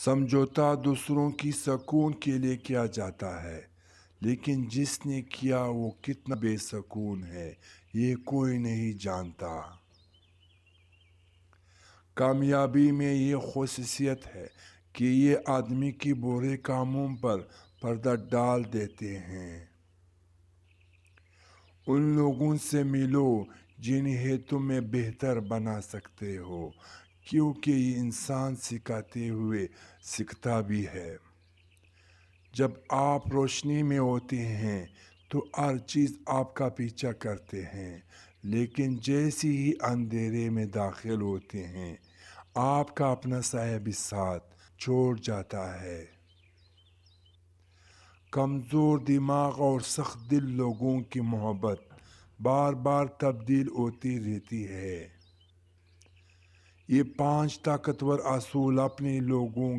سمجھوتا دوسروں کی سکون کے لیے کیا جاتا ہے، لیکن جس نے کیا وہ کتنا بے سکون ہے یہ کوئی نہیں جانتا۔ کامیابی میں یہ خصوصیت ہے کہ یہ آدمی کی برے کاموں پر پردہ ڈال دیتے ہیں۔ ان لوگوں سے ملو جنہیں تمہیں بہتر بنا سکتے ہو، کیونکہ یہ انسان سکھاتے ہوئے سیکھتا بھی ہے۔ جب آپ روشنی میں ہوتے ہیں تو ہر چیز آپ کا پیچھا کرتے ہیں، لیکن جیسے ہی اندھیرے میں داخل ہوتے ہیں آپ کا اپنا سایہ بھی ساتھ چھوڑ جاتا ہے۔ کمزور دماغ اور سخت دل لوگوں کی محبت بار بار تبدیل ہوتی رہتی ہے۔ یہ 5 طاقتور اصول اپنے لوگوں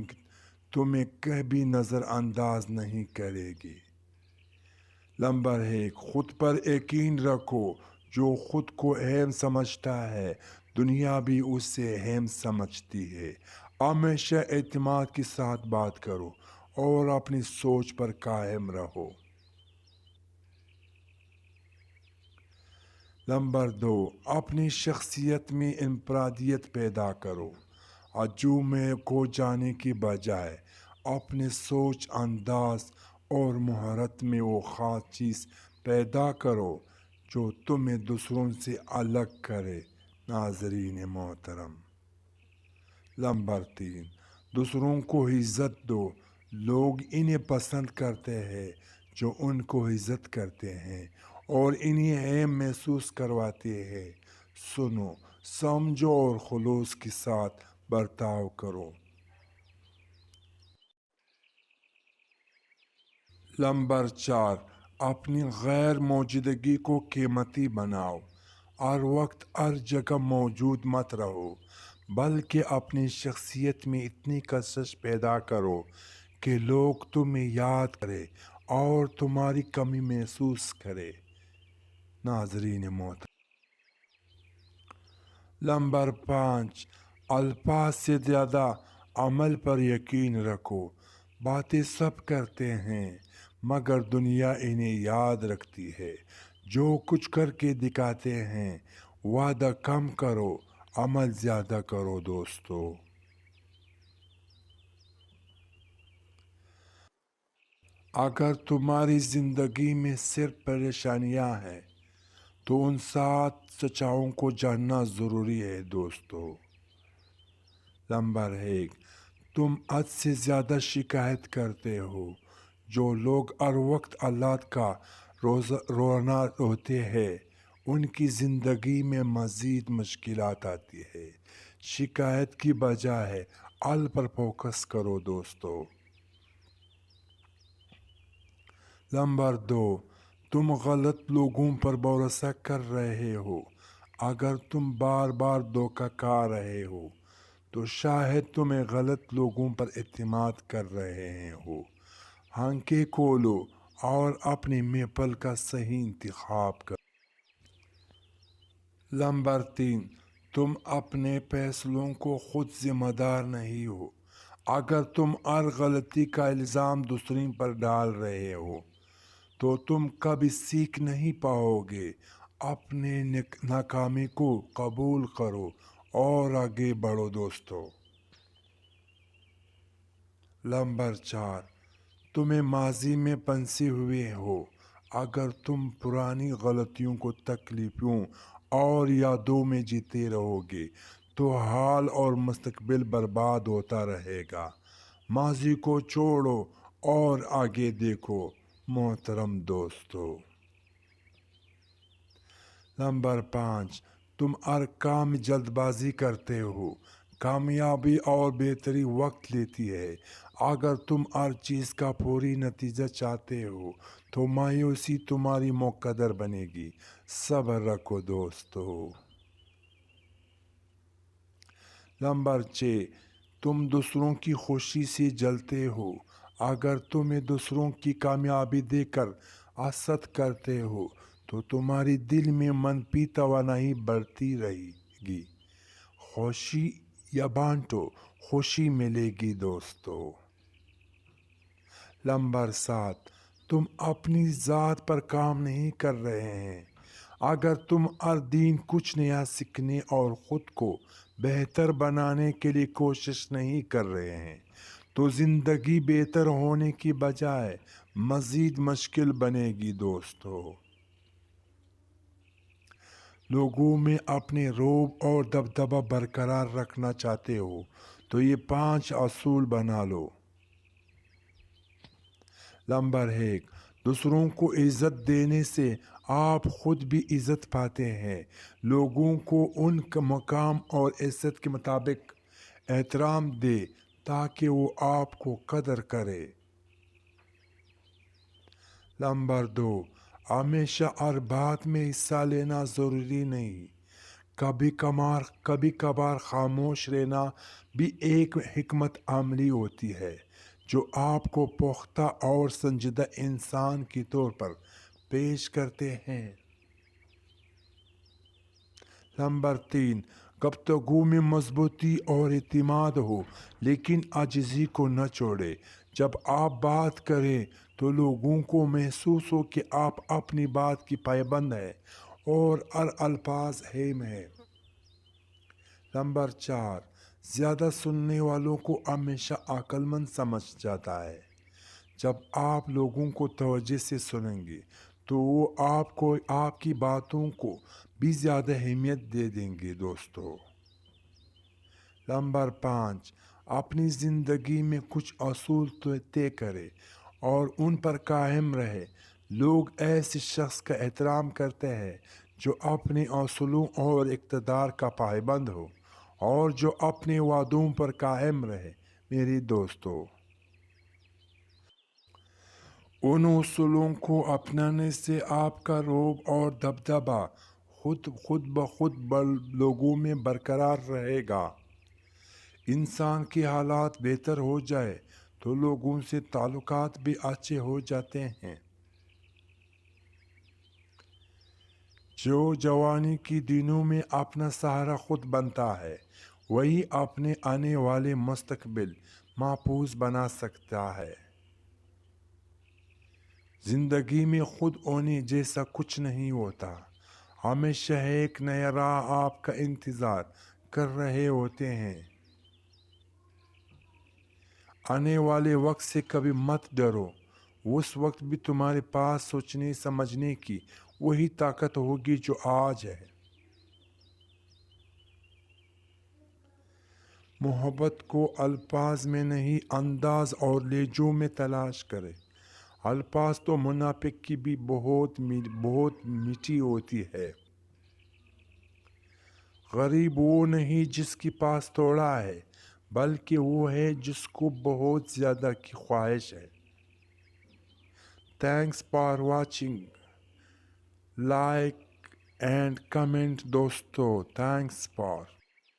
تمہیں کبھی نظر انداز نہیں کرے گی۔ نمبر 1، خود پر یقین رکھو۔ جو خود کو اہم سمجھتا ہے دنیا بھی اسے اہم سمجھتی ہے۔ ہمیشہ اعتماد کے ساتھ بات کرو اور اپنی سوچ پر قائم رہو۔ نمبر 2، اپنی شخصیت میں انفرادیت پیدا کرو۔ ہجوم میں کھو جانے کی بجائے اپنے سوچ، انداز اور مہارت میں وہ خاص چیز پیدا کرو جو تمہیں دوسروں سے الگ کرے۔ ناظرین محترم، نمبر 3، دوسروں کو عزت دو۔ لوگ انہیں پسند کرتے ہیں جو ان کو عزت کرتے ہیں اور انہیں اہم محسوس کرواتے ہیں۔ سنو، سمجھو اور خلوص کے ساتھ برتاؤ کرو۔ نمبر 4، اپنی غیر موجودگی کو قیمتی بناؤ۔ ہر وقت ہر جگہ موجود مت رہو، بلکہ اپنی شخصیت میں اتنی کشش پیدا کرو کہ لوگ تمہیں یاد کریں اور تمہاری کمی محسوس کریں۔ ناظرین محترم، نمبر 5، الفاظ سے زیادہ عمل پر یقین رکھو۔ باتیں سب کرتے ہیں مگر دنیا انہیں یاد رکھتی ہے جو کچھ کر کے دکھاتے ہیں۔ وعدہ کم کرو، عمل زیادہ کرو دوستو۔ اگر تمہاری زندگی میں صرف پریشانیاں ہیں تو ان 7 سچائیوں کو جاننا ضروری ہے دوستو۔ نمبر 1، تم حد سے زیادہ شکایت کرتے ہو۔ جو لوگ ہر وقت حالات کا رونا ہوتے ہیں ان کی زندگی میں مزید مشکلات آتی ہیں۔ شکایت کی بجائے حل پر فوکس کرو دوستو۔ نمبر 2، تم غلط لوگوں پر بھروسہ کر رہے ہو۔ اگر تم بار بار دھوکہ کھا رہے ہو تو شاید تم غلط لوگوں پر اعتماد کر رہے ہو۔ آنکھیں کھولو اور اپنے محفل کا صحیح انتخاب کرو۔ نمبر 3، تم اپنے فیصلوں کو خود ذمہ دار نہیں ہو۔ اگر تم ہر غلطی کا الزام دوسروں پر ڈال رہے ہو تو تم کبھی سیکھ نہیں پاؤ گے۔ اپنے ناکامی کو قبول کرو اور آگے بڑھو دوستو۔ نمبر 4، تمہیں ماضی میں پھنسے ہوئے ہو۔ اگر تم پرانی غلطیوں کو تکلیفوں اور یادوں میں جیتے رہو گے تو حال اور مستقبل برباد ہوتا رہے گا۔ ماضی کو چھوڑو اور آگے دیکھو محترم دوستو۔ نمبر 5، تم ہر کام میں جلد بازی کرتے ہو۔ کامیابی اور بہتری وقت لیتی ہے۔ اگر تم ہر چیز کا فوری نتیجہ چاہتے ہو تو مایوسی تمہاری مقدر بنے گی۔ صبر رکھو دوستو۔ نمبر 6، تم دوسروں کی خوشی سے جلتے ہو۔ اگر تمہیں دوسروں کی کامیابی دیکھ کر حسد کرتے ہو تو تمہاری دل میں منفی توانائی بڑھتی رہے گی۔ خوشی یا بانٹو خوشی ملے گی دوستو۔ نمبر 7، تم اپنی ذات پر کام نہیں کر رہے ہیں۔ اگر تم ہر دن کچھ نیا سیکھنے اور خود کو بہتر بنانے کے لیے کوشش نہیں کر رہے ہیں تو زندگی بہتر ہونے کی بجائے مزید مشکل بنے گی دوستو۔ لوگوں میں اپنے رعب اور دبدبہ برقرار رکھنا چاہتے ہو تو یہ 5 اصول بنا لو۔ نمبر 1، دوسروں کو عزت دینے سے آپ خود بھی عزت پاتے ہیں۔ لوگوں کو ان کا مقام اور عزت کے مطابق احترام دے تاکہ وہ آپ کو قدر کرے۔ نمبر 2، ہمیشہ ہر بات میں حصہ لینا ضروری نہیں، کبھی کبھار خاموش رہنا بھی ایک حکمت عملی ہوتی ہے جو آپ کو پختہ اور سنجیدہ انسان کے طور پر پیش کرتے ہیں۔ نمبر 3، گفتگو میں مضبوطی اور اعتماد ہو لیکن عاجزی کو نہ چھوڑے۔ جب آپ بات کریں تو لوگوں کو محسوس ہو کہ آپ اپنی بات کی پابند ہیں اور ہر الفاظ اہم ہے۔ نمبر 4، زیادہ سننے والوں کو ہمیشہ عقل مند سمجھ جاتا ہے۔ جب آپ لوگوں کو توجہ سے سنیں گے تو وہ آپ کی باتوں کو بھی زیادہ اہمیت دے دیں گے دوستو۔ نمبر 5، اپنی زندگی میں کچھ اصول طے کرے اور ان پر قائم رہے۔ لوگ ایسے شخص کا احترام کرتے ہیں جو اپنے اصولوں اور اقتدار کا پابند ہو اور جو اپنے وعدوں پر قائم رہے۔ میری دوستو، ان اصولوں کو اپنانے سے آپ کا رعب اور دبدبہ خود بخود لوگوں میں برقرار رہے گا۔ انسان کے حالات بہتر ہو جائے تو لوگوں سے تعلقات بھی اچھے ہو جاتے ہیں۔ جو جوانی کے دنوں میں اپنا سہارا خود بنتا ہے وہی اپنے آنے والے مستقبل محفوظ بنا سکتا ہے۔ زندگی میں خود ہونے جیسا کچھ نہیں ہوتا، ہمیشہ ایک نیا راہ آپ کا انتظار کر رہے ہوتے ہیں۔ آنے والے وقت سے کبھی مت ڈرو، اس وقت بھی تمہارے پاس سوچنے سمجھنے کی وہی طاقت ہوگی جو آج ہے۔ محبت کو الفاظ میں نہیں انداز اور لہجوں میں تلاش کرے۔ الفاظ تو منافق کی بھی بہت میٹھی ہوتی ہے۔ غریب وہ نہیں جس کے پاس تھوڑا ہے بلکہ وہ ہے جس کو بہت زیادہ کی خواہش ہے۔ Thanks for watching, like and comment دوستو، تھینکس فار